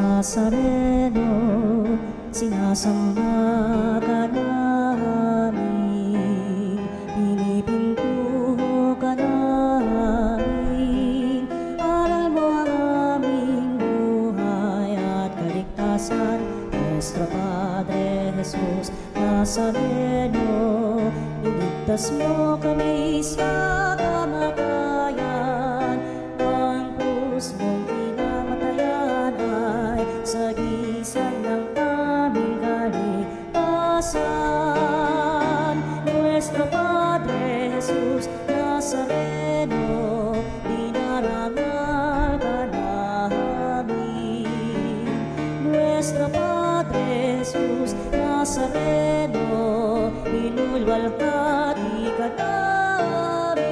Nazareno, sinasamba ka namin, pinipinto ka namin. Aral mo ang aming buhay at kaligtasan, Nuestro Padre Jesus Nazareno, iligtas mo kami sa kamatayan. Ang krus mong pinamatayan ay sagisag ng aming kaligtasan. Nuestro Padre Jesus Nazareno, dinarangal ka namin. Nuestro Padre Jesus Nazareno, inulwalhati ka namin.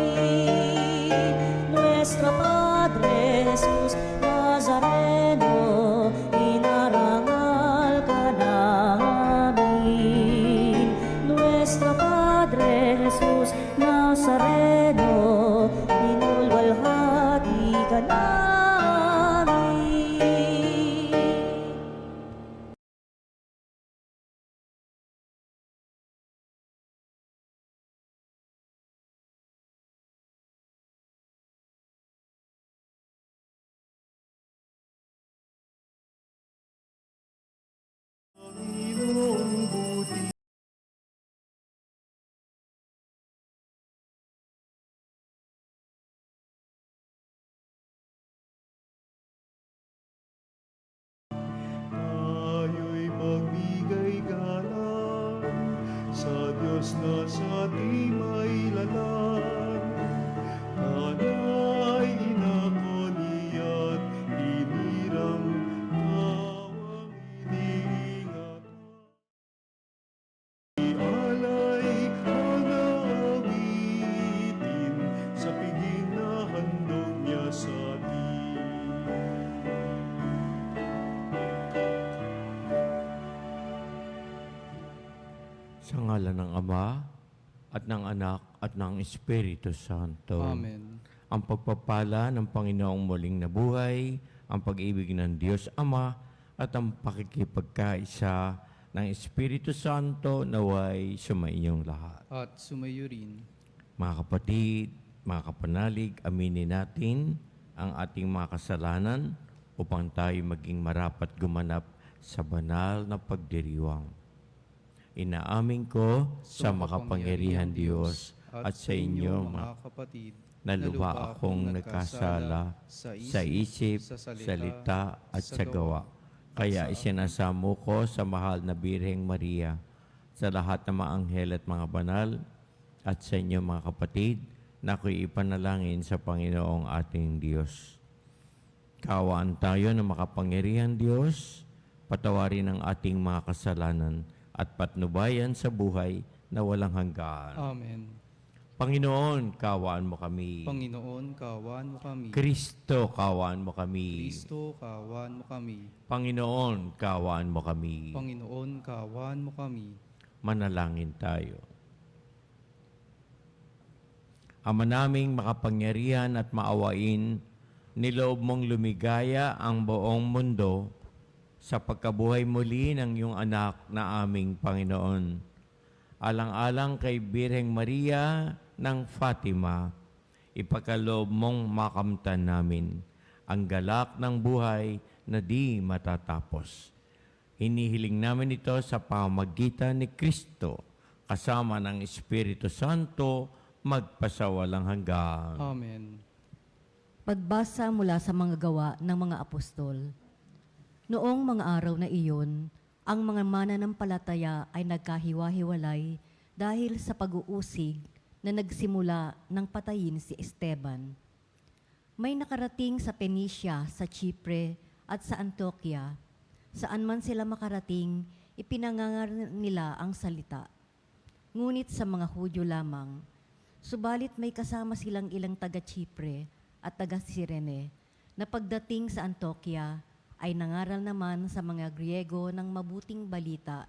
Nuestro Padre Jesus Nazareno, inarangal ka namin. Nuestro Padre Jesus Nazareno, inulwalhati ka namin. Tayo'y magbigay galang sa Diyos na sa ating mailalang. Tanay inakoniat, iniram, tawang iniingat. Ialay ang awitin sa piging na handog niya sa atin. Sa ngalan ng Ama, at ng Anak, at ng Espiritu Santo. Amen. Ang pagpapala ng Panginoong muling nabuhay, ang pag-ibig ng Diyos Ama, at ang pakikipagkaisa ng Espiritu Santo naway sumainyong lahat. At sumayo rin. Mga kapatid, mga kapanalig, aminin natin ang ating mga kasalanan upang tayo maging marapat gumanap sa banal na pagdiriwang. Inaamin ko sa makapangyarihan Diyos at sa inyo mga kapatid na lubha akong nagkasala sa isip, salita at sa gawa. Kaya isinasamo ko sa mahal na Birheng Maria, sa lahat ng mga anghel at mga banal, at sa inyo mga kapatid, na ako'y ipanalangin sa Panginoong ating Diyos. Kaawaan tayo ng makapangyarihan Diyos, patawarin ang ating mga kasalanan, at patnubayan sa buhay na walang hanggan. Amen. Panginoon, kaawaan mo kami. Panginoon, kaawaan mo kami. Kristo, kaawaan mo kami. Kristo, kaawaan mo kami. Panginoon, kaawaan mo kami. Panginoon, kaawaan mo kami. Manalangin tayo. Ama naming makapangyarihan at maawain, niloob mong lumigaya ang buong mundo sa pagkabuhay muli ng iyong anak na aming Panginoon. Alang-alang kay Birheng Maria ng Fatima, ipagkaloob mong makamtan namin ang galak ng buhay na di matatapos. Hinihiling namin ito sa pamamagitan ni Kristo, kasama ng Espiritu Santo, magpasawalang hanggan. Amen. Pagbasa mula sa mga gawa ng mga apostol. Noong mga araw na iyon, ang mga mananampalataya ay nagkahiwa-hiwalay dahil sa pag-uusig na nagsimula ng patayin si Esteban. May nakarating sa Penicia, sa Chipre at sa Antioquia. Saan man sila makarating, ipinangangar nila ang salita. Ngunit sa mga Hudyo lamang, subalit may kasama silang ilang taga-Chipre at taga-Sirene na pagdating sa Antioquia, ay nangaral naman sa mga Griego ng mabuting balita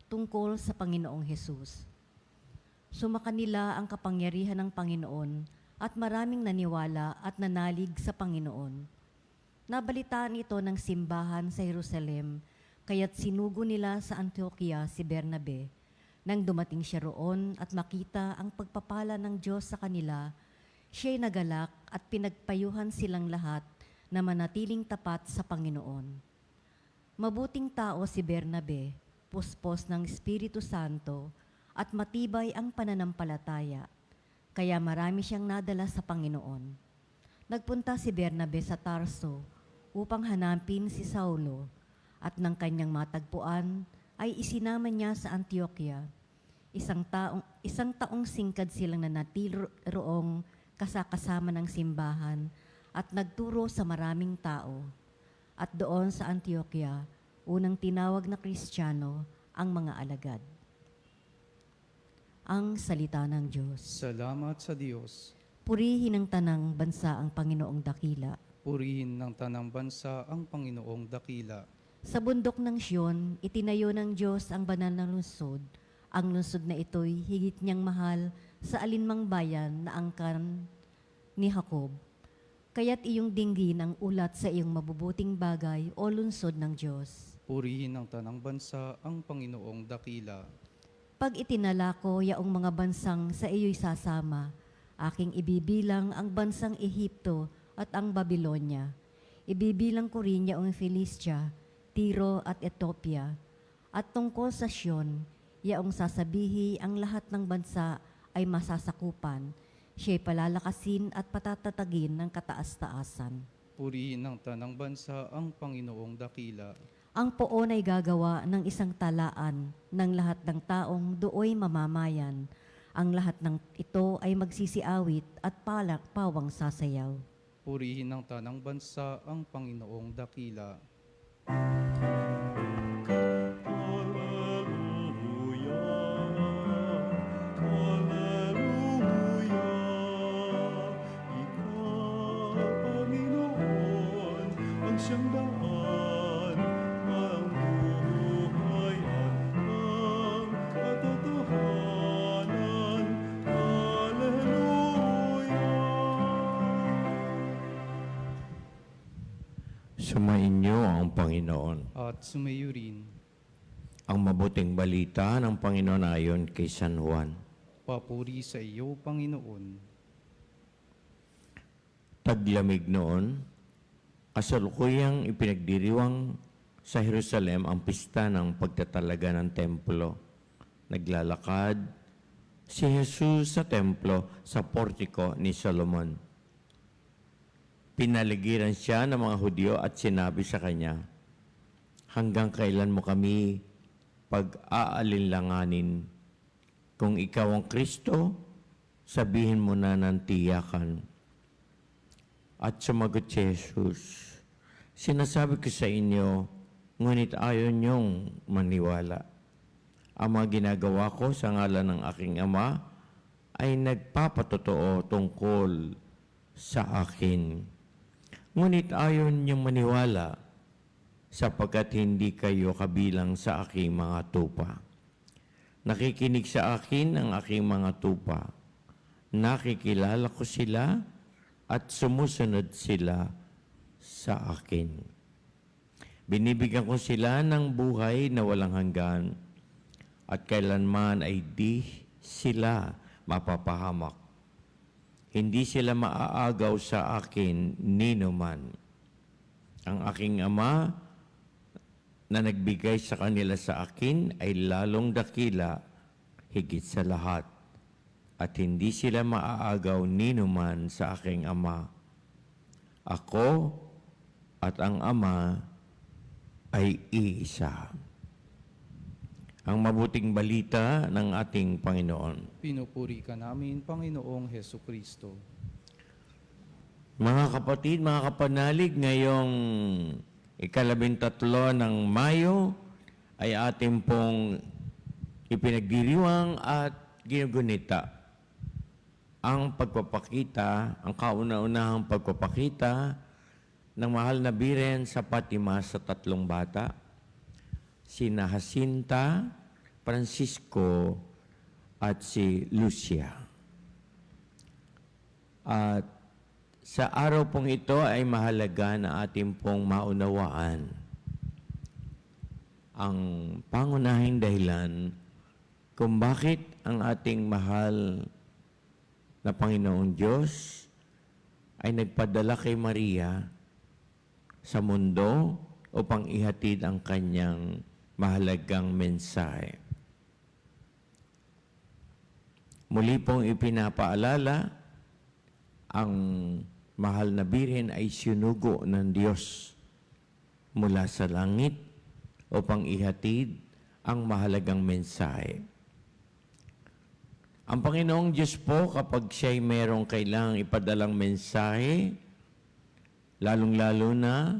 tungkol sa Panginoong Hesus. Sumakanila ang kapangyarihan ng Panginoon at maraming naniwala at nanalig sa Panginoon. Nabalitaan ito ng simbahan sa Jerusalem, kaya't sinugo nila sa Antioquia si Bernabe. Nang dumating siya roon at makita ang pagpapala ng Diyos sa kanila, siya'y nagalak at pinagpayuhan silang lahat na manatiling tapat sa Panginoon. Mabuting tao si Bernabe, puspos ng Espiritu Santo, at matibay ang pananampalataya, kaya marami siyang nadala sa Panginoon. Nagpunta si Bernabe sa Tarso upang hanapin si Saulo, at nang kanyang matagpuan ay isinama niya sa Antioquia. Isang taong singkad silang nanatili roong kasama ng simbahan at nagturo sa maraming tao. At doon sa Antioquia, unang tinawag na Kristiyano ang mga alagad. Ang salita ng Diyos. Salamat sa Diyos. Purihin ng tanang bansa ang Panginoong dakila. Purihin ng tanang bansa ang Panginoong dakila. Sa bundok ng Siyon, itinayo ng Diyos ang banal na lungsod. Ang lungsod na ito'y higit niyang mahal sa alinmang bayan na angkan ni Jacob. Kaya't iyong dinggin ang ulat sa iyong mabubuting bagay o lungsod ng Diyos. Purihin ng tanang bansa ang Panginoong dakila. Pag itinala ko yaong mga bansang sa iyo'y sasama, aking ibibilang ang bansang Ehipto at ang Babylonia. Ibibilang ko rin yaong Philistia, Tiro at Ethiopia. At tungkol sa Siyon, yaong sasabihi ang lahat ng bansa ay masasakupan. Siya'y palalakasin at patatatagin ng kataas-taasan. Purihin ng tanang bansa ang Panginoong dakila. Ang poon ay gagawa ng isang talaan ng lahat ng taong dooy mamamayan. Ang lahat ng ito ay magsisiawit at pawang sasayaw. Purihin ng tanang bansa ang Panginoong dakila. Siyang daan, ang buhay at ang katotohanan. Hallelujah! Sumainyo ang Panginoon. At sumayo rin. Ang mabuting balita ng Panginoon ayon kay San Juan. Papuri sa iyo, Panginoon. Taglamig noon, kasalukuyang ipinagdiriwang sa Jerusalem ang pista ng pagtatalaga ng templo. Naglalakad si Jesus sa templo sa portiko ni Solomon. Pinaligiran siya ng mga Hudyo at sinabi sa kanya, "Hanggang kailan mo kami pag-aalinlanganin? Kung ikaw ang Kristo, sabihin mo na ng tiyakan." At sumagot si Jesus, "Sinasabi ko sa inyo, ngunit ayaw niyong maniwala. Ang mga ginagawa ko sa ngalan ng aking Ama ay nagpapatotoo tungkol sa akin. Ngunit ayaw niyong maniwala sapagkat hindi kayo kabilang sa aking mga tupa. Nakikinig sa akin ang aking mga tupa. Nakikilala ko sila at sumusunod sila sa akin. Binibigyan ko sila ng buhay na walang hanggan at kailanman ay di sila mapapahamak. Hindi sila maaagaw sa akin ninuman. Ang aking Ama na nagbigay sa kanila sa akin ay lalong dakila higit sa lahat. At hindi sila maaagaw ninuman sa aking Ama. Ako at ang Ama ay iisa." Ang mabuting balita ng ating Panginoon. Pinupuri ka namin, Panginoong Heso Kristo. Mga kapatid, mga kapanalig, ngayong 13 ng Mayo ay ating pong ipinagdiriwang at ginugunita ang pagpapakita, ang kauna-unahang pagpapakita ng mahal na Birhen sa Fatima sa 3 bata, sina Jacinta, Francisco, at si Lucia. At Sa araw pong ito ay mahalaga na ating pong maunawaan ang pangunahing dahilan kung bakit ang ating mahal na Panginoong Diyos ay nagpadala kay Maria sa mundo upang ihatid ang kanyang mahalagang mensahe. Muli pong ipinapaalala, ang mahal na Birhen ay sinugo ng Diyos mula sa langit upang ihatid ang mahalagang mensahe. Ang Panginoong Diyos po, kapag siya'y merong kailangang ipadalang mensahe, lalong-lalo na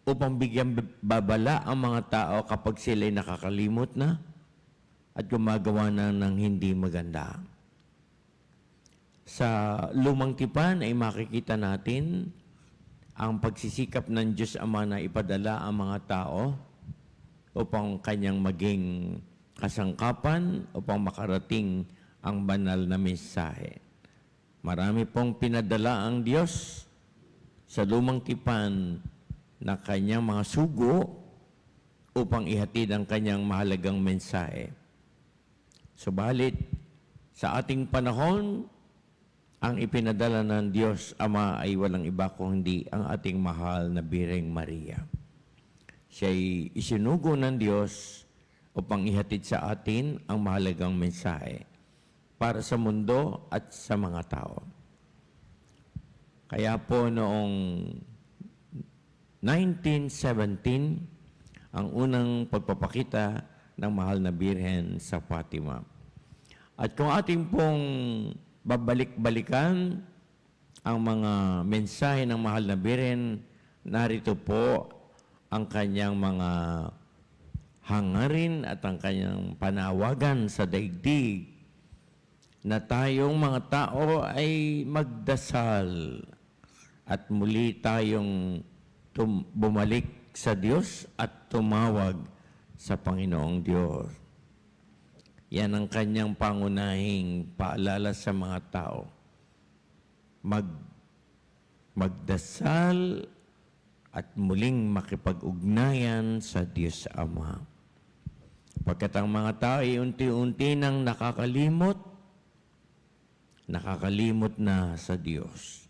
upang bigyan babala ang mga tao kapag sila'y nakakalimot na at gumagawa na ng hindi maganda. Sa Lumang Tipan ay makikita natin ang pagsisikap ng Diyos Ama na ipadala ang mga tao upang kanyang maging kasangkapan upang makarating ang banal na mensahe. Marami pong pinadala ang Diyos sa Lumang Tipan na kanyang mga sugo upang ihatid ang kanyang mahalagang mensahe. Subalit, sa ating panahon, ang ipinadala ng Diyos Ama ay walang iba kundi ang ating mahal na Birheng Maria. Siya'y isinugo ng Diyos upang ihatid sa atin ang mahalagang mensahe para sa mundo at sa mga tao. Kaya po noong 1917, ang unang pagpapakita ng mahal na Birhen sa Fatima. At kung ating pong babalik-balikan ang mga mensahe ng mahal na Birhen, narito po ang kanyang mga hangarin at ang kanyang panawagan sa daigdig na tayong mga tao ay magdasal at muli tayong bumalik sa Diyos at tumawag sa Panginoong Diyos. Yan ang kanyang pangunahing paalala sa mga tao. Magdasal at muling makipag-ugnayan sa Diyos Ama. Pagkat ang mga tao ay unti-unti nang nakakalimot na sa Diyos.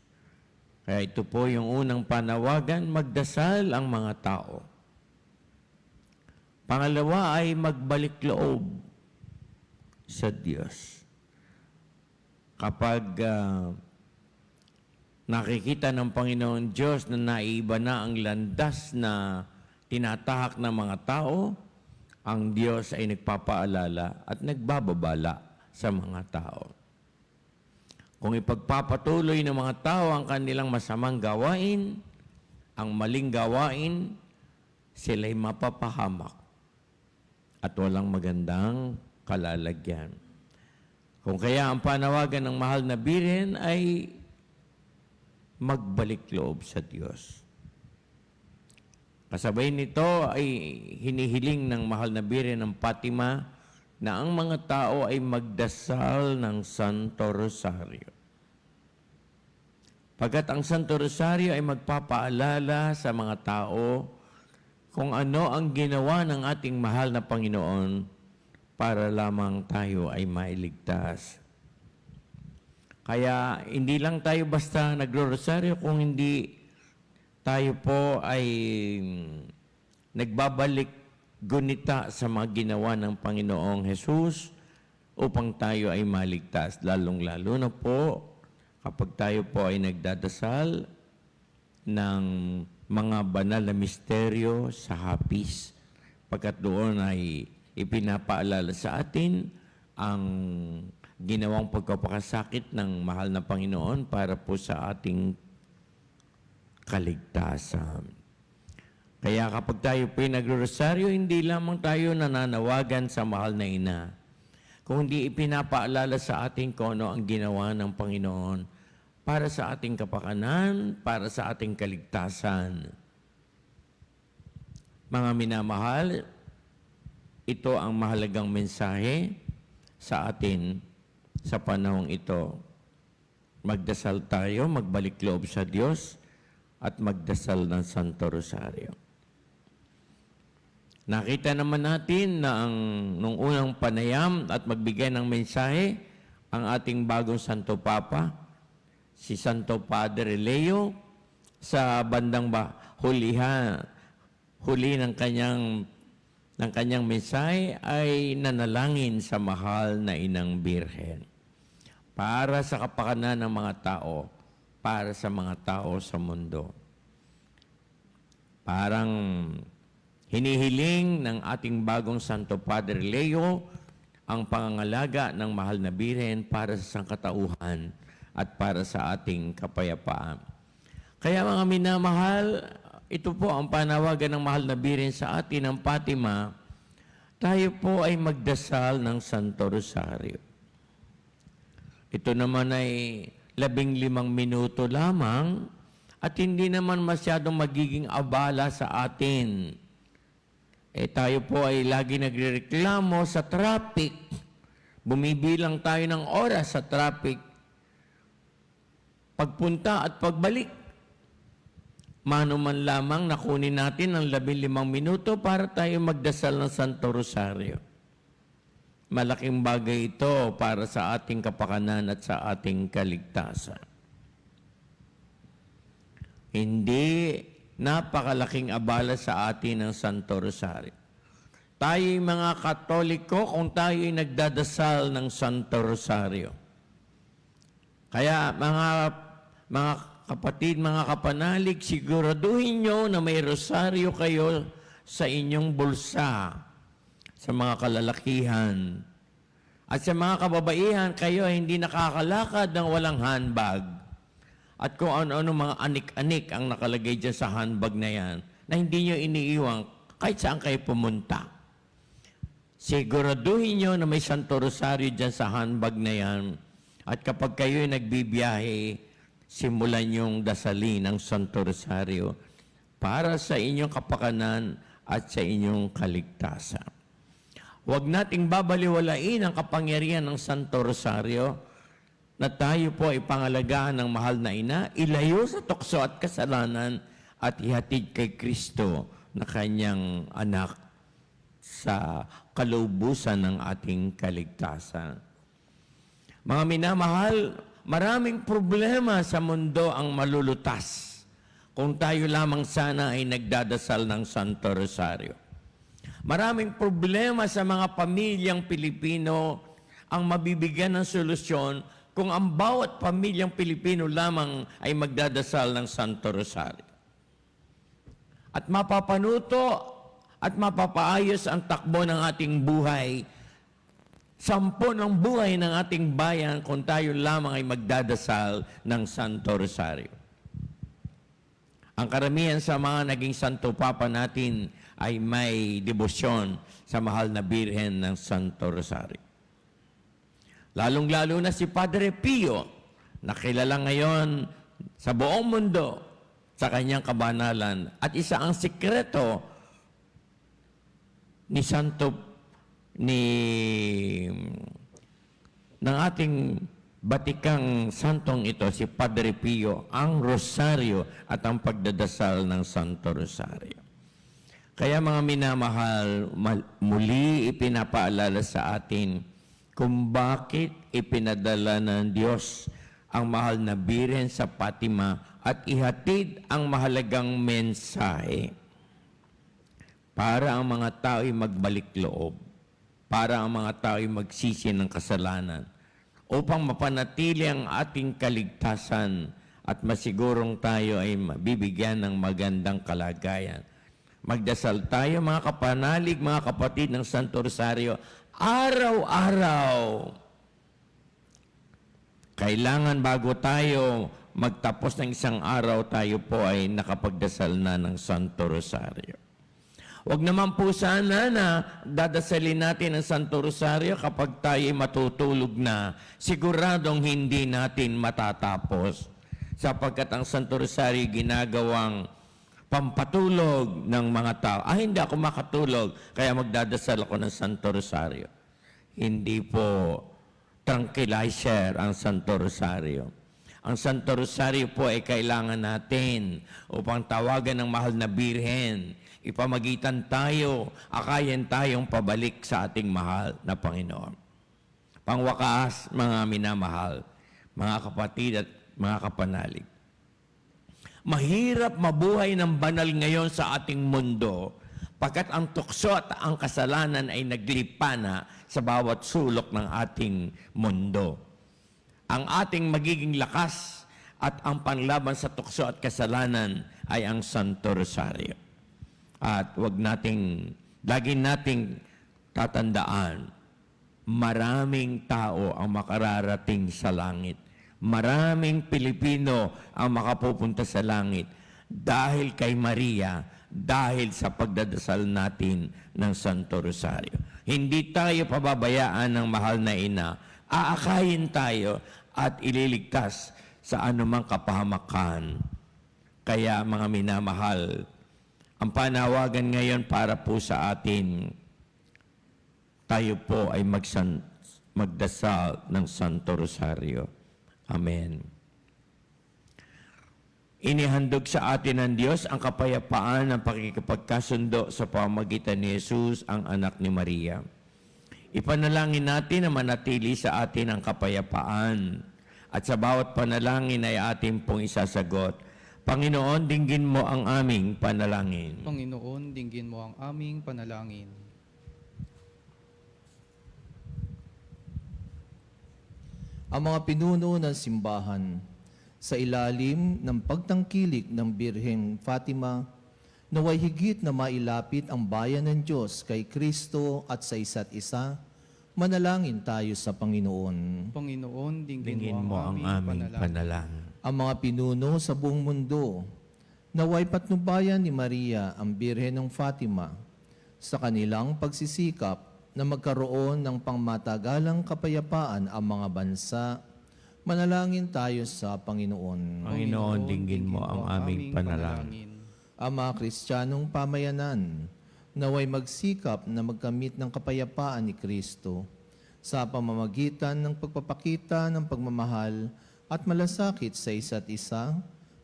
Kaya ito po yung unang panawagan, magdasal ang mga tao. Pangalawa ay magbalik loob sa Diyos. Kapag nakikita ng Panginoon Diyos na naiba na ang landas na tinatahak ng mga tao, ang Diyos ay nagpapaalala at nagbababala sa mga tao. Kung ipagpapatuloy ng mga tao ang kanilang masamang gawain, ang maling gawain, sila'y mapapahamak at walang magandang kalalagyan. Kung kaya ang panawagan ng mahal na Birhen ay magbalik loob sa Diyos. Kasabay nito ay hinihiling ng mahal na Birhen ng Fatima na ang mga tao ay magdasal ng Santo Rosario. Pagkat ang Santo Rosario ay magpapaalala sa mga tao kung ano ang ginawa ng ating mahal na Panginoon para lamang tayo ay mailigtas. Kaya hindi lang tayo basta nagro-rosaryo kung hindi tayo po ay nagbabalik gunita sa mga ginawa ng Panginoong Hesus upang tayo ay maligtas. Lalong-lalo na po kapag tayo po ay nagdadasal ng mga banal na misteryo sa hapis. Pagkat doon ay ipinapaalala sa atin ang ginawang pagkapakasakit ng mahal na Panginoon para po sa ating kaligtasan. Kaya kapag tayo pinag-rosaryo, hindi lamang tayo nananawagan sa mahal na ina, kundi ipinapaalala sa atin kung ano ang ginawa ng Panginoon para sa ating kapakanan, para sa ating kaligtasan. Mga minamahal, ito ang mahalagang mensahe sa atin sa panahong ito. Magdasal tayo, magbalik loob sa Diyos, at magdasal ng Santo Rosario. Nakita naman natin na nung unang panayam at magbigay ng mensahe, ang ating bagong Santo Papa, si Santo Padre Leo, sa bandang huli ng kanyang mensahe ay nanalangin sa mahal na Inang Birhen para sa kapakanan ng mga tao, para sa mga tao sa mundo. Parang hinihiling ng ating bagong Santo Padre Leo ang pangangalaga ng mahal na Birhen para sa sangkatauhan at para sa ating kapayapaan. Kaya mga minamahal, ito po ang panawagan ng mahal na Birhen sa atin ng Fatima. Tayo po ay magdasal ng Santo Rosario. Ito naman ay 15 minuto lamang at hindi naman masyadong magiging abala sa atin. Tayo po ay lagi nagrereklamo sa traffic. Bumibilang tayo ng oras sa traffic. Pagpunta at pagbalik. Mano man lamang nakunin natin ang 15 minuto para tayo magdasal ng Santo Rosario. Malaking bagay ito para sa ating kapakanan at sa ating kaligtasan. Hindi napakalaking abala sa atin ang Santo Rosario. Tayo'y mga Katoliko kung tayo'y nagdadasal ng Santo Rosario. Kaya mga kapatid, mga kapanalig, siguraduhin nyo na may rosaryo kayo sa inyong bulsa, sa mga kalalakihan. At sa mga kababaihan, kayo ay hindi nakakalakad ng walang handbag. At kung ano-ano mga anik-anik ang nakalagay dyan sa handbag na yan, na hindi nyo iniiwan kahit saan kayo pumunta. Siguraduhin nyo na may Santo Rosario dyan sa handbag na yan. At kapag kayo ay nagbibiyahe, simulan yung dasalin ng Santo Rosario para sa inyong kapakanan at sa inyong kaligtasan. Huwag nating babaliwalain ang kapangyarihan ng Santo Rosario na tayo po ay pangalagaan ng mahal na Ina, ilayo sa tukso at kasalanan at ihatid kay Kristo na kanyang anak sa kalubusan ng ating kaligtasan. Mga minamahal, maraming problema sa mundo ang malulutas kung tayo lamang sana ay nagdadasal ng Santo Rosario. Maraming problema sa mga pamilyang Pilipino ang mabibigyan ng solusyon kung ang bawat pamilyang Pilipino lamang ay magdadasal ng Santo Rosario. At mapapanuto at mapapaayos ang takbo ng ating buhay, sampo ng buhay ng ating bayan kung tayo lamang ay magdadasal ng Santo Rosario. Ang karamihan sa mga naging Santo Papa natin ay may debosyon sa mahal na Birhen ng Santo Rosario. Lalong-lalo na si Padre Pio, na kilala ngayon sa buong mundo sa kanyang kabanalan. At isa ang sikreto ng ating batikang santong ito, si Padre Pio, ang rosaryo at ang pagdadasal ng Santo Rosario. Kaya mga minamahal, muli ipinapaalala sa atin kung bakit ipinadala ng Diyos ang mahal na Birhen sa Fatima at ihatid ang mahalagang mensahe para ang mga tao'y magbalik loob, para ang mga tao'y magsisi ng kasalanan, upang mapanatili ang ating kaligtasan at masigurong tayo ay mabibigyan ng magandang kalagayan. Magdasal tayo mga kapanalig, mga kapatid ng Santo Rosario, araw-araw. Kailangan bago tayo magtapos ng isang araw, tayo po ay nakapagdasal na ng Santo Rosario. Huwag naman po sana na dadasalin natin ang Santo Rosario kapag tayo ay matutulog na. Siguradong hindi natin matatapos. Sapagkat ang Santo Rosario ginagawang pampatulog ng mga tao. Hindi ako makatulog, kaya magdadasal ako ng Santo Rosario. Hindi po tranquilizer ang Santo Rosario. Ang Santo Rosario po ay kailangan natin upang tawagan ng mahal na Birhen. Ipamagitan tayo, akayin tayong pabalik sa ating mahal na Panginoon. Pangwakas, mga minamahal, mga kapatid at mga kapanalig. Mahirap mabuhay ng banal ngayon sa ating mundo pagkat ang tukso at ang kasalanan ay naglipana sa bawat sulok ng ating mundo. Ang ating magiging lakas at ang panlaban sa tukso at kasalanan ay ang Santo Rosario. At lagi nating tatandaan, maraming tao ang makararating sa langit. Maraming Pilipino ang makapupunta sa langit dahil kay Maria, dahil sa pagdadasal natin ng Santo Rosario. Hindi tayo pababayaan ng mahal na ina. Aakayin tayo at ililigtas sa anumang kapahamakan. Kaya mga minamahal, ang panawagan ngayon para po sa atin, tayo po ay magdasal ng Santo Rosario. Amen. Inihandog sa atin ng Diyos ang kapayapaan ng pakikipagkasundo sa pamamagitan ni Jesus, ang anak ni Maria. Ipanalangin natin na manatili sa atin ang kapayapaan at sa bawat panalangin ay atin pong isasagot. Panginoon, dinggin mo ang aming panalangin. Panginoon, dinggin mo ang aming panalangin. Ang mga pinuno ng simbahan sa ilalim ng pagtangkilik ng Birheng Fatima, naway higit na mailapit ang bayan ng Diyos kay Kristo at sa isa't isa, manalangin tayo sa Panginoon. Panginoon, Dinggin mo ang aming panalangin. Ang mga pinuno sa buong mundo, naway patnubayan ni Maria ang Birhen ng Fatima sa kanilang pagsisikap na magkaroon ng pangmatagalang kapayapaan ang mga bansa. Manalangin tayo sa Panginoon. Panginoon, dinggin mo ang aming panalangin. Ang mga Kristiyanong pamayanan, naway magsikap na magkamit ng kapayapaan ni Kristo sa pamamagitan ng pagpapakita ng pagmamahal at malasakit sa isa't isa.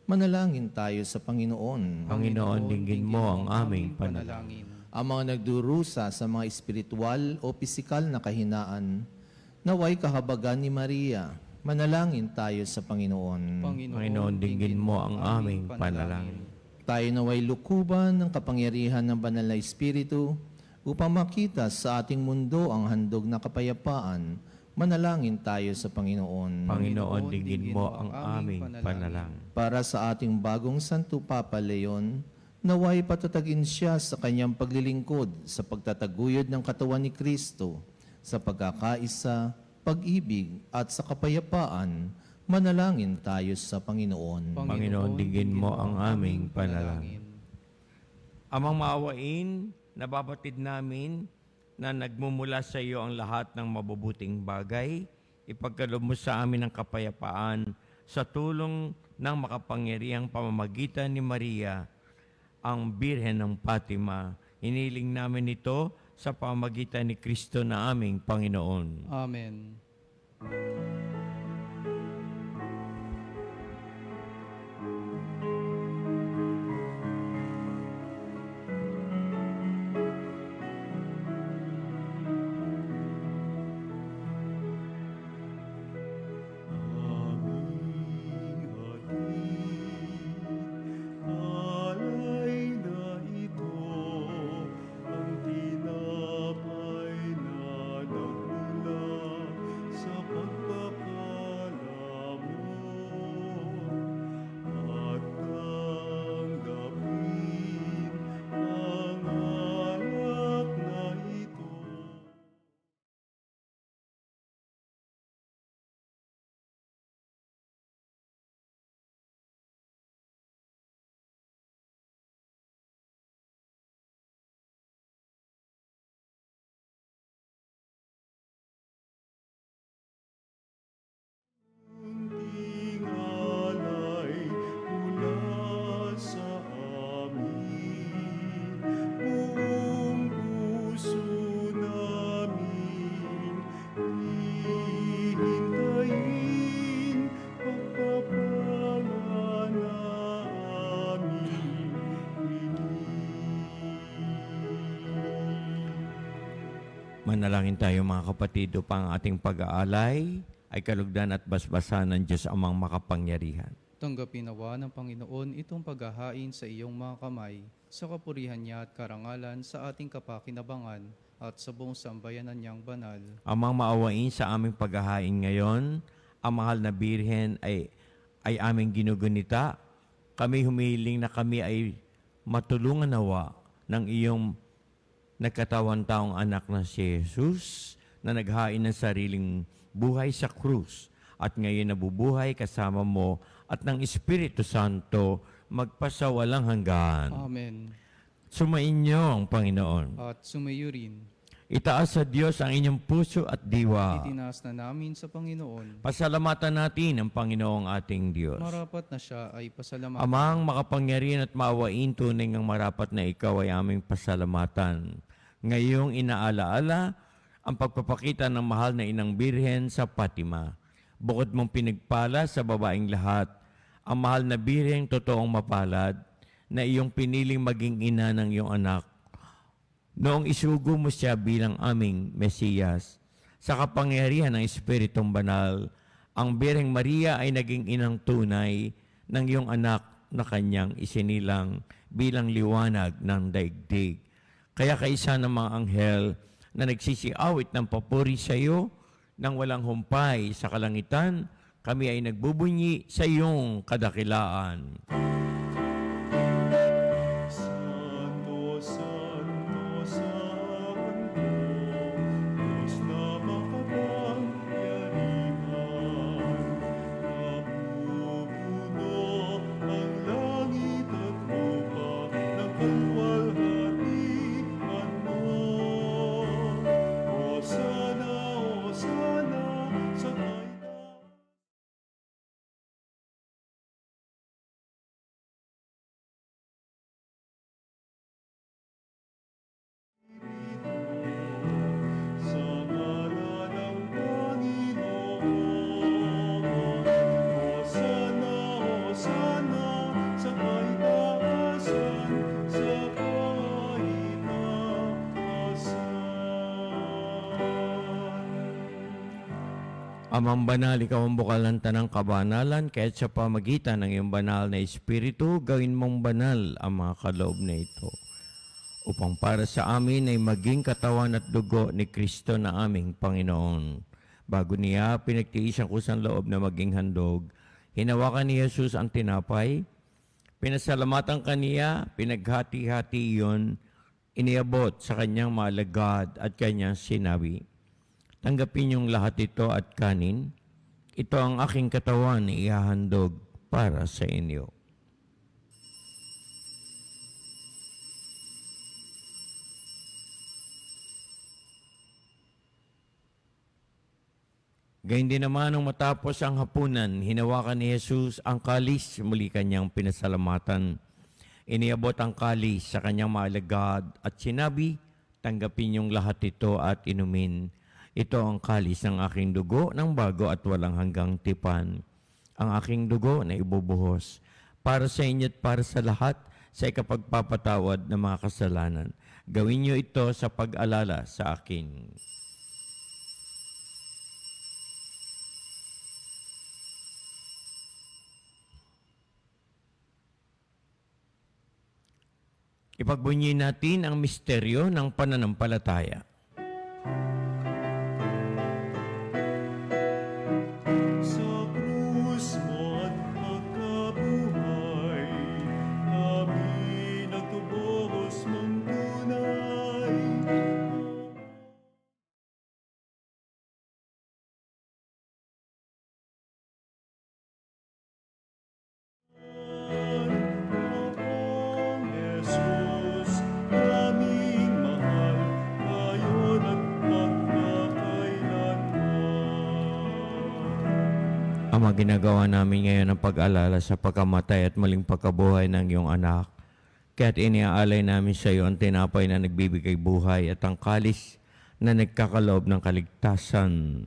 Manalangin tayo sa Panginoon. Panginoon, dinggin mo ang aming panalangin. Ang mga nagdurusa sa mga espiritual o pisikal na kahinaan, naway kahabagan ni Maria. Manalangin tayo sa Panginoon. Panginoon, dinggin mo ang aming panalangin. Tayo naway lukuban ng kapangyarihan ng Banal na Espiritu upang makita sa ating mundo ang handog na kapayapaan. Manalangin tayo sa Panginoon. Panginoon, dinggin mo ang aming panalangin. Para sa ating bagong Santo Papa Leon, naway patatagin siya sa kanyang paglilingkod sa pagtataguyod ng katawan ni Kristo, sa pagkakaisa, pag-ibig at sa kapayapaan. Manalangin tayo sa Panginoon. Panginoon, dinggin mo ang aming panalangin. Amang maawain, nababatid namin na nagmumula sa iyo ang lahat ng mabubuting bagay. Ipagkaloob mo sa amin ang kapayapaan sa tulong ng makapangyarihang pamamagitan ni Maria, ang Birhen ng Fatima. Iniling namin ito sa pamamagitan ni Kristo na aming Panginoon. Amen. Alay na ito, ang tinapay na nagmula sa pagpapalagay. Manalangin tayo mga kapatid upang ating pag-aalay ay kalugdan at basbasan ng Diyos amang makapangyarihan. Tanggapin nawa ng Panginoon itong paghahain sa iyong mga kamay, sa kapurihan niya at karangalan sa ating kapakinabangan at sa buong sambayanan niyang banal. Amang maawain sa aming paghahain ngayon, ang mahal na Birhen ay aming ginugunita. Kami humiling na kami ay matulungan nawa ng iyong nagkatawan taong anak na si Jesus na naghain ng sariling buhay sa krus at ngayon nabubuhay kasama mo at ng Espiritu Santo magpasawalang hanggan. Amen. Sumainyo ang Panginoon. At sumayo rin, Itaas sa Diyos ang inyong puso at diwa. itinaas na namin sa Panginoon. Pasalamatan natin ang Panginoong ating Diyos. Marapat na siya ay pasalamatan. Amang makapangyarihan at maawain, tunay ngang marapat na ikaw ay aming pasalamatan. Ngayong inaalaala ang pagpapakita ng mahal na Inang Birhen sa Fatima. Bukod mong pinagpala sa babaeng lahat, ang mahal na Birhen totoong mapalad na iyong piniling maging ina ng iyong anak. Noong isugo mo siya bilang aming Mesiyas, sa kapangyarihan ng Espiritong Banal, ang Birheng Maria ay naging inang tunay ng iyong anak na kanyang isinilang bilang liwanag ng daigdig. Kaya kaisa ng mga anghel na nagsisiawit ng papuri sa iyo nang walang humpay sa kalangitan, kami ay nagbubunyi sa iyong kadakilaan. Santo, Santo, Santo, Diyos na makapangyarihan, napupuno ang langit at lupa ng kalwalhatian mo. Hosana, Hosana, sa kailangan. Sa ngalan ng Panginoon, Hosana, Hosana, sa kaitaasan, sa kaitaasan. Amang banal, ikaw ang bukal ng tanang kabanalan, kaya't sa pamagitan ng iyong banal na Espiritu, gawin mong banal ang mga kaloob na ito. Upang para sa amin ay maging katawan at dugo ni Kristo na aming Panginoon. Bago niya pinagtiis ang kusang loob na maging handog, hinawakan ni Jesus ang tinapay, pinasalamatan kaniya, pinaghati-hati iyon, iniabot sa kanyang mga alagad at kanyang sinabi, tanggapin niyong lahat ito at kanin. Ito ang aking katawan na ihahandog para sa inyo. Gayun din naman nung matapos ang hapunan, hinawakan ni Jesus ang kalis, muli kanyang pinasalamatan. Iniabot ang kalis sa kanyang mga alagad at sinabi, tanggapin niyong lahat ito at inumin. Ito ang kalis ng aking dugo ng bago at walang hanggang tipan. Ang aking dugo na ibubuhos para sa inyo at para sa lahat sa ikapagpapatawad ng mga kasalanan. Gawin niyo ito sa pag-alala sa akin. Ipagbunyi natin ang misteryo ng pananampalataya. Sa krus mo at pagkabuhay, kami nagtubos mong tunay. Panginoong Jesus, aming mahal, ngayon at magpakailanman. Ama, ginagawa namin ngayon ang pag-alala sa pagkamatay at muling pagkabuhay ng iyong anak. Kaya't iniaalay namin sa iyo ang tinapay na nagbibigay buhay at ang kalis na nagkakaloob ng kaligtasan.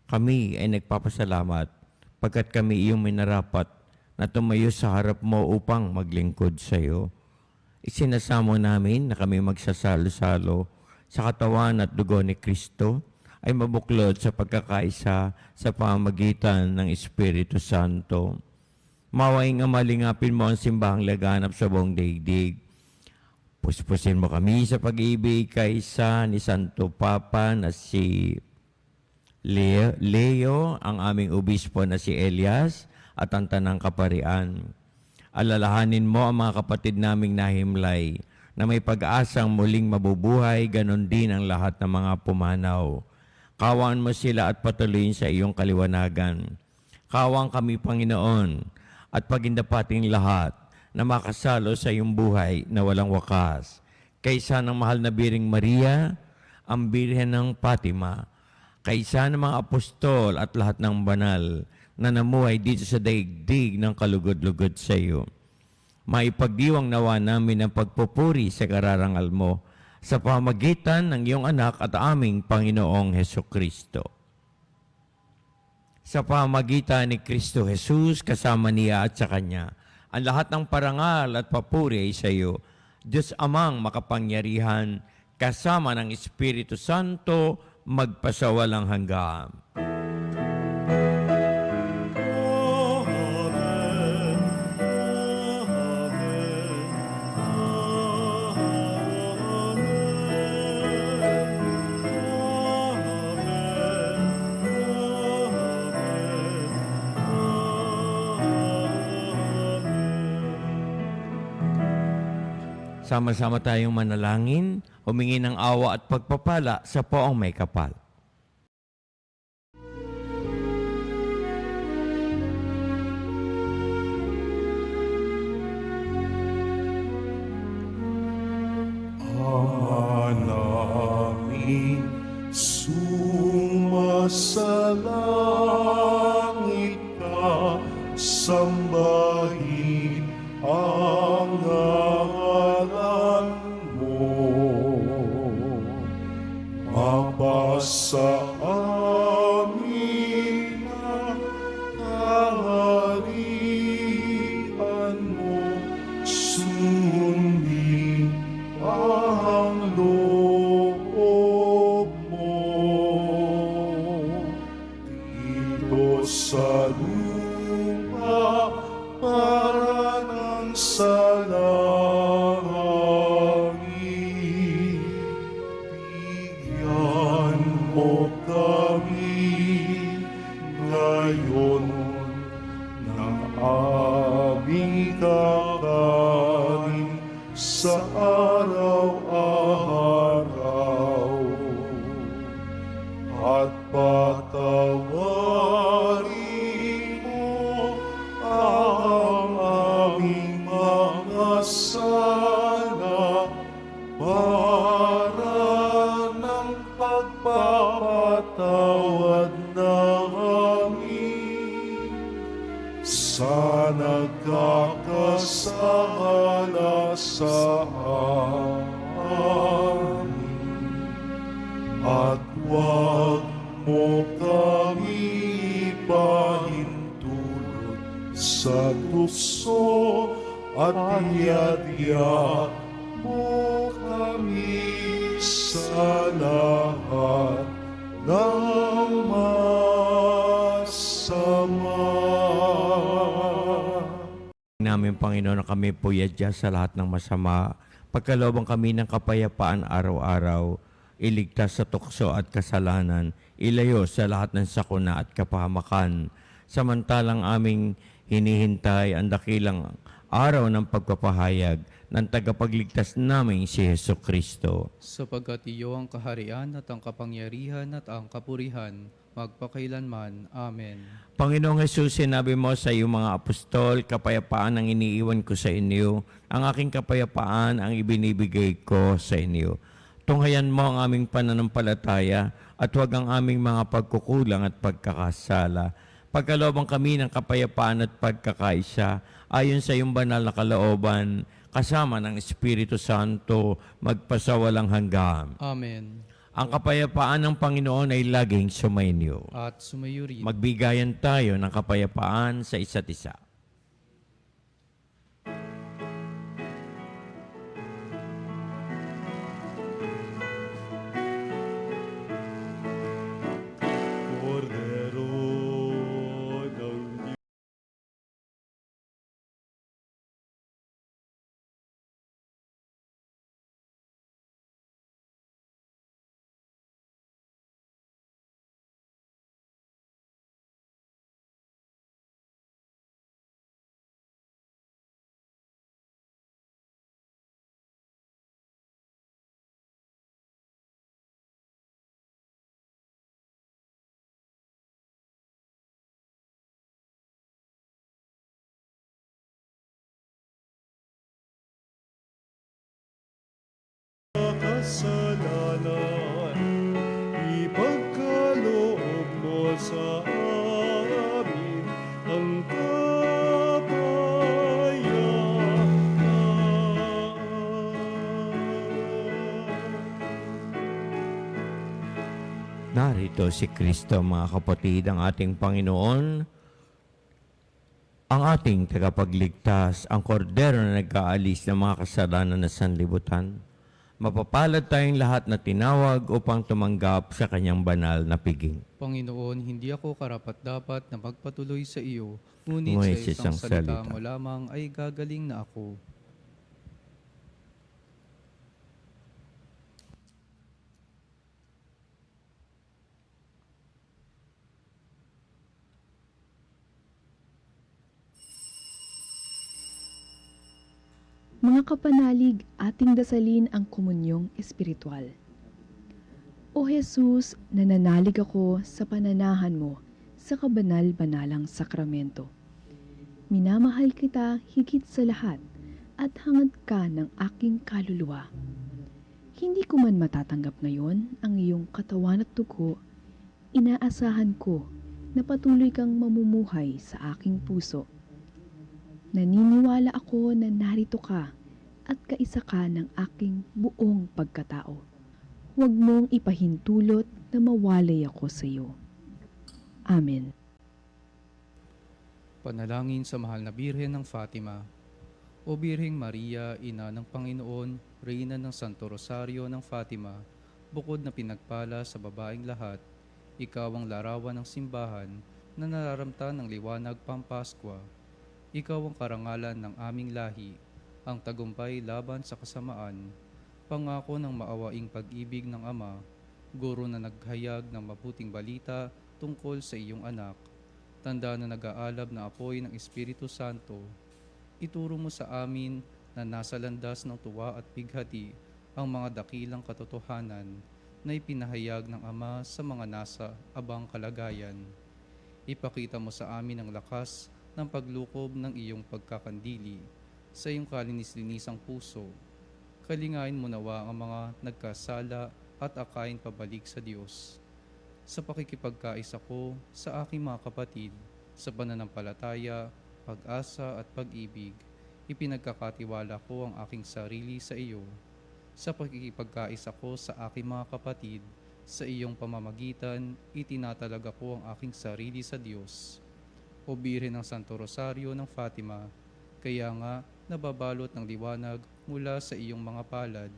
Kami ay nagpapasalamat pagkat kami iyong minarapat na tumayo sa harap mo upang maglingkod sa iyo. Isinasamo namin na kami magsasalo-salo sa katawan at dugo ni Kristo ay mabuklod sa pagkakaisa sa pamamagitan ng Espiritu Santo. Mawaing amalingapin mo ang simbahang laganap sa buong daigdig. Puspusin mo kami sa pag-ibig kaysa ni Santo Papa na si Leo, ang aming obispo na si Elias, at ang tanang kaparian. Alalahanin mo ang mga kapatid naming nahimlay na may pag-asang muling mabubuhay, ganon din ang lahat ng mga pumanaw. Kawaan mo sila at patuloyin sa iyong kaliwanagan. Kawang kami, Panginoon, at pagindapating lahat na makasalo sa iyong buhay na walang wakas. Kaysa ng mahal na Biring Maria, ang Birhen ng Fatima, kaysa ng mga apostol at lahat ng banal na namuhay dito sa daigdig ng kalugod-lugod sa iyo. Maipagdiwang nawa namin ang pagpupuri sa kararangal mo sa pamagitan ng iyong anak at aming Panginoong Hesukristo. Sa pamagitan ni Kristo Jesus, kasama niya at sa Kanya, ang lahat ng parangal at papuri ay sa iyo, Diyos Amang makapangyarihan, kasama ng Espiritu Santo, magpasawalang hanggan. Sama-sama tayong manalangin, humingi ng awa at pagpapala sa poong may kapal. Ama namin, sumasalangit ka, sambahin ang ngalan mo. Mapasa amin ang kaharian mo, sundin ang loob mo. Dito sa lupa para ng sa langit, bigyan mo kami ngayon ng aming kakanin sa araw-araw, at patawarin mo ang aming mga sala para ng pagpapatawad namin sa nagkakasala sa amin. At huwag mo kami ipahintulot sa tukso, at iadya mo kami sa lahat ng masama. Namin, Panginoon, na kami po yadya sa lahat ng masama. Pagkalooban kami ng kapayapaan araw-araw, iligtas sa tukso at kasalanan, ilayo sa lahat ng sakuna at kapahamakan. Samantalang aming hinihintay ang dakilang araw ng pagpapahayag ng tagapagligtas namin si Hesukristo. Sapagkat iyo ang kaharian at ang kapangyarihan at ang kapurihan, magpakailanman. Amen. Panginoong Jesus, sinabi mo sa iyong mga apostol, kapayapaan ang iniiwan ko sa inyo, ang aking kapayapaan ang ibinibigay ko sa inyo. Tunghayan mo ang aming pananampalataya at huwag ang aming mga pagkukulang at pagkakasala. Pagkalooban kami ng kapayapaan at pagkakaisa, ayon sa iyong banal na kalooban, kasama ng Espiritu Santo, magpasawalang hanggan. Amen. Ang kapayapaan ng Panginoon ay laging sumainyo. At sumayo rin. Magbigayan tayo ng kapayapaan sa isa't isa. Narito si Kristo, mga kapatid, ang ating Panginoon, ang ating tagapagligtas, ang kordero na nag-aalis ng mga kasalanan na sanlibutan. Mapapalad tayong lahat na tinawag upang tumanggap sa kanyang banal na piging. Panginoon, hindi ako karapat-dapat na magpatuloy sa iyo, Ngunit ngunit sa sa isang isang salita salita mo lamang ay gagaling na ako. Mga kapanalig, ating dasalin ang komunyong espiritual. O Jesus, nananalig ako sa pananahan mo sa kabanal-banalang sakramento. Minamahal kita higit sa lahat at hangad ka ng aking kaluluwa. Hindi ko man matatanggap ngayon ang iyong katawan at dugo, inaasahan ko na patuloy kang mamumuhay sa aking puso. Naniniwala ako na narito ka at kaisa ka ng aking buong pagkatao. Huwag mong ipahintulot na mawalay ako sa iyo. Amen. Panalangin sa mahal na Birhen ng Fatima. O Birheng Maria, Ina ng Panginoon, Reyna ng Santo Rosario ng Fatima, bukod na pinagpala sa babaeng lahat, ikaw ang larawan ng simbahan na nararamta ng liwanag pampaskwa. Ikaw ang karangalan ng aming lahi, ang tagumpay laban sa kasamaan, pangako ng maawaing pag-ibig ng Ama, guro na naghayag ng mabuting balita tungkol sa iyong anak, tanda na nag-aalab na apoy ng Espiritu Santo. Ituro mo sa amin na nasa landas ng tuwa at pighati ang mga dakilang katotohanan na ipinahayag ng Ama sa mga nasa abang kalagayan. Ipakita mo sa amin ang lakas ng paglukob ng iyong pagkakandili sa iyong kalinis-linisang puso. Kalingain mo nawa ang mga nagkasala at akayin pabalik sa Diyos. Sa pakikipagkaisa ko sa aking mga kapatid, sa pananampalataya, pag-asa at pag-ibig, ipinagkakatiwala ko ang aking sarili sa iyo. Sa pakikipagkaisa ko sa aking mga kapatid, sa iyong pamamagitan, itinatalaga ko ang aking sarili sa Diyos. O Birhen ng Santo Rosario ng Fatima, kaya nga nababalot ng liwanag mula sa iyong mga palad,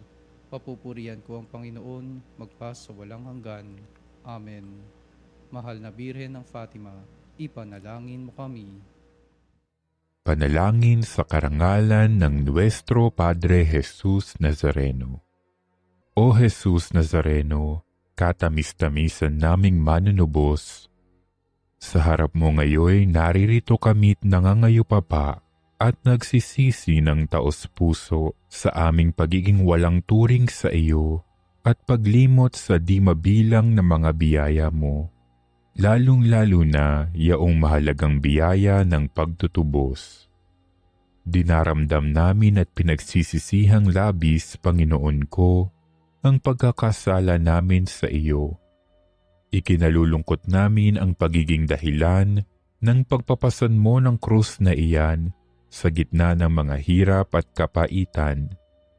papupurihan ko ang Panginoon magpas sa walang hanggan. Amen. Mahal na Birhen ng Fatima, ipanalangin mo kami. Panalangin sa karangalan ng Nuestro Padre Jesus Nazareno. O Jesus Nazareno, katamis-tamisan naming manunubos, sa harap mo ngayon naririto kami't nangangayupapa at nagsisisi ng taos-puso sa aming pagiging walang turing sa iyo at paglimot sa di mabilang na mga biyaya mo, lalong-lalo na yaong mahalagang biyaya ng pagtutubos. Dinaramdam namin at pinagsisisihang labis, Panginoon ko, ang pagkakasala namin sa iyo. Ikinalulungkot namin ang pagiging dahilan ng pagpapasan mo ng krus na iyan sa gitna ng mga hirap at kapaitan,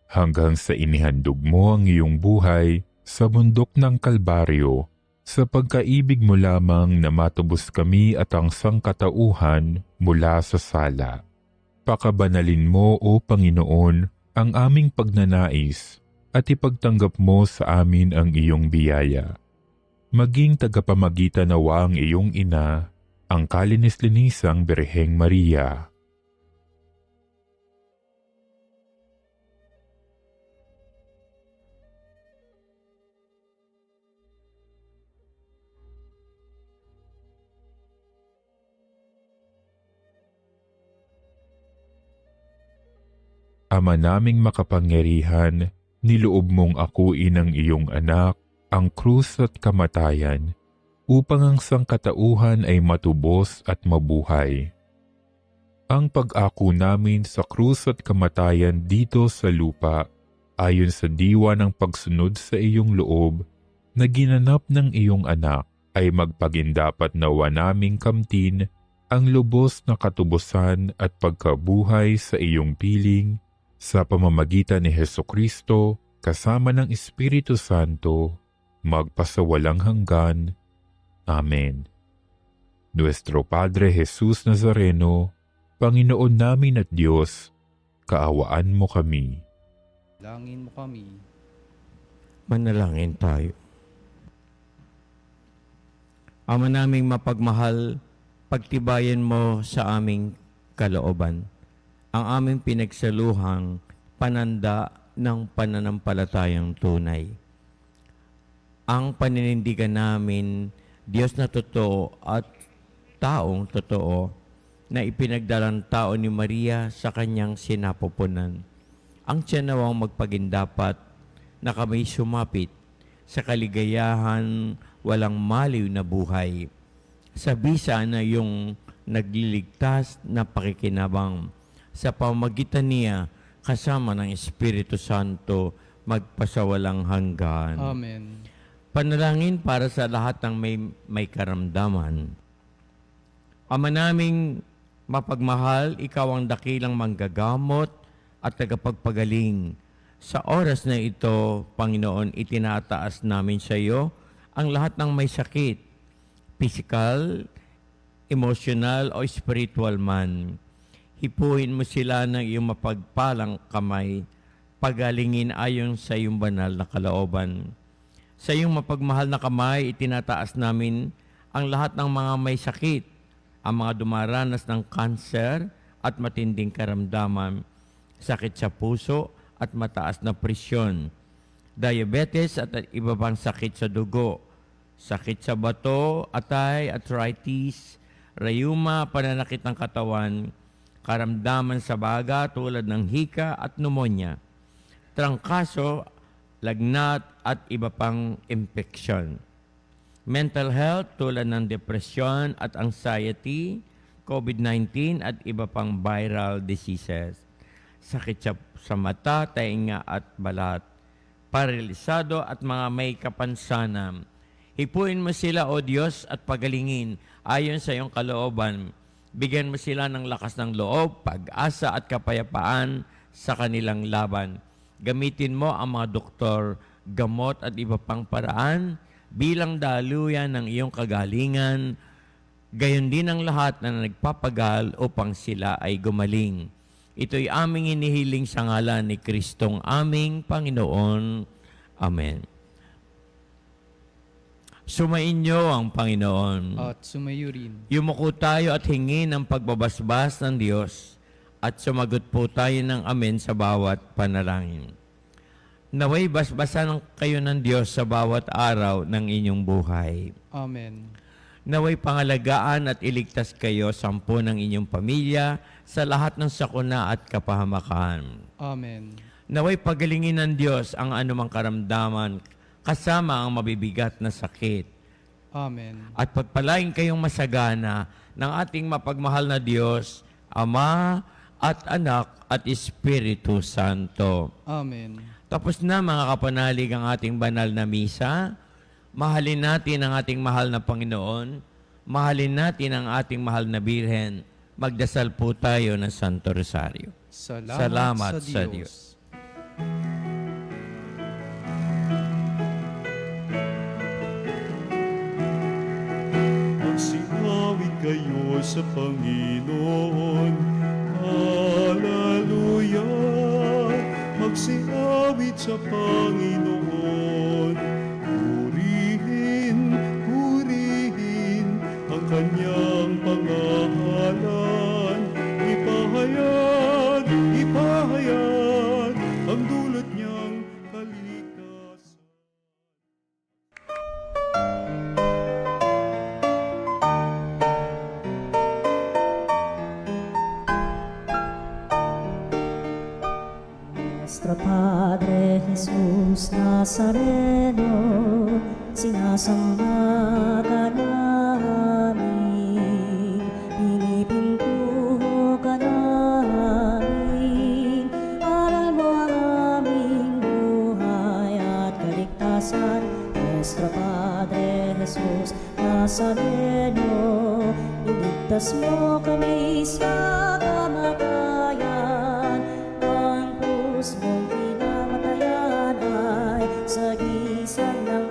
hanggang sa inihandog mo ang iyong buhay sa bundok ng Kalbaryo, sa pagkaibig mo lamang na matubos kami at ang sangkatauhan mula sa sala. Pakabanalin mo, O Panginoon, ang aming pagnanais at ipagtanggap mo sa amin ang iyong biyaya. Maging tagapamagitan nawa ang iyong ina, ang kalinis-linisang Birheng Maria. Ama naming makapangyarihan, niloob mong akuin ang iyong anak, ang krus at kamatayan, upang ang sangkatauhan ay matubos at mabuhay. Ang pag-ako namin sa krus at kamatayan dito sa lupa, ayon sa diwa ng pagsunod sa iyong loob, na ginanap ng iyong anak, ay magpagindapat nawa naming kamtin ang lubos na katubusan at pagkabuhay sa iyong piling, sa pamamagitan ni Hesukristo, kasama ng Espiritu Santo, magpasawalang hanggan. Amen. Nuestro Padre Jesus Nazareno, Panginoon namin at Diyos, kaawaan mo kami. Langin mo kami. Manalangin tayo. Ama naming mapagmahal, pagtibayan mo sa aming kalooban ang aming pinagsaluhang pananda ng pananampalatayang tunay. Ang paninindigan namin, Diyos na totoo at taong totoo, na ipinagdalang tao ni Maria sa kanyang sinapupunan. Ang tiyanawang magpagindapat na kami sumapit sa kaligayahan walang maliw na buhay. Sa bisa na yung nagliligtas na pakikinabang sa pamagitan niya kasama ng Espiritu Santo magpasawalang hanggan. Amen. Panalangin para sa lahat ng may karamdaman. Ama naming mapagmahal, ikaw ang dakilang manggagamot at tagapagpagaling. Sa oras na ito, Panginoon, itinataas namin sa iyo ang lahat ng may sakit, physical, emotional o spiritual man. Hipuin mo sila ng iyong mapagpalang kamay, pagalingin ayon sa iyong banal na kalooban. Sa iyong mapagmahal na kamay, itinataas namin ang lahat ng mga may sakit, ang mga dumaranas ng kanser at matinding karamdaman, sakit sa puso at mataas na presyon, diabetes at iba pang sakit sa dugo, sakit sa bato, atay, arthritis, rheuma, pananakit ng katawan, karamdaman sa baga tulad ng hika at pneumonia, trangkaso, lagnat at iba pang impeksyon. Mental health tulad ng depression at anxiety, COVID-19 at iba pang viral diseases. Sakit sa mata, tainga at balat, paralisado at mga may kapansanan. Hipuin mo sila, O Diyos, at pagalingin ayon sa iyong kalooban. Bigyan mo sila ng lakas ng loob, pag-asa at kapayapaan sa kanilang laban. Gamitin mo ang mga doktor, gamot at iba pang paraan bilang daluyan ng iyong kagalingan, gayon din ang lahat na nagpapagal upang sila ay gumaling. Ito'y aming inihiling sa ngalan ni Kristong aming Panginoon. Amen. Sumainyo ang Panginoon. At sumayo rin. Yumuko tayo at hingin ang pagbabasbas ng Diyos at sumagot po tayo ng amen sa bawat panalangin. Naway basbasan kayo ng Diyos sa bawat araw ng inyong buhay. Amen. Naway pangalagaan at iligtas kayo sampu ng inyong pamilya sa lahat ng sakuna at kapahamakan. Amen. Naway pagalingin ng Diyos ang anumang karamdaman kasama ang mabibigat na sakit. Amen. At pagpalain kayong masagana ng ating mapagmahal na Diyos, Ama at Anak at Espiritu Santo. Amen. Tapos na mga kapanalig ang ating banal na misa. Mahalin natin ang ating mahal na Panginoon. Mahalin natin ang ating mahal na Birhen. Magdasal po tayo ng Santo Rosario. Salamat sa Diyos. Magsinawit kayo sa Panginoon. Hallelujah! Magsinawit sa Panginoon. Purihin, purihin ang kanyang pangalan. Ipahayag, ipahayag ang dulot niyang kalikasan. Nuestro Padre Jesús Nazareno, sinasamba ka namin, pinipintuho ka namin, aral mo ang aming buhay at kaligtasan. Nuestro Padre Jesús Nazareno, iligtas mo kami sa kamatayan. Ang krus mong pinamatayan ay sagisag ng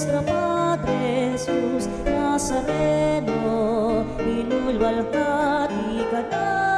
Nuestro Padre Jesus Nazareno, inulwalhati ka na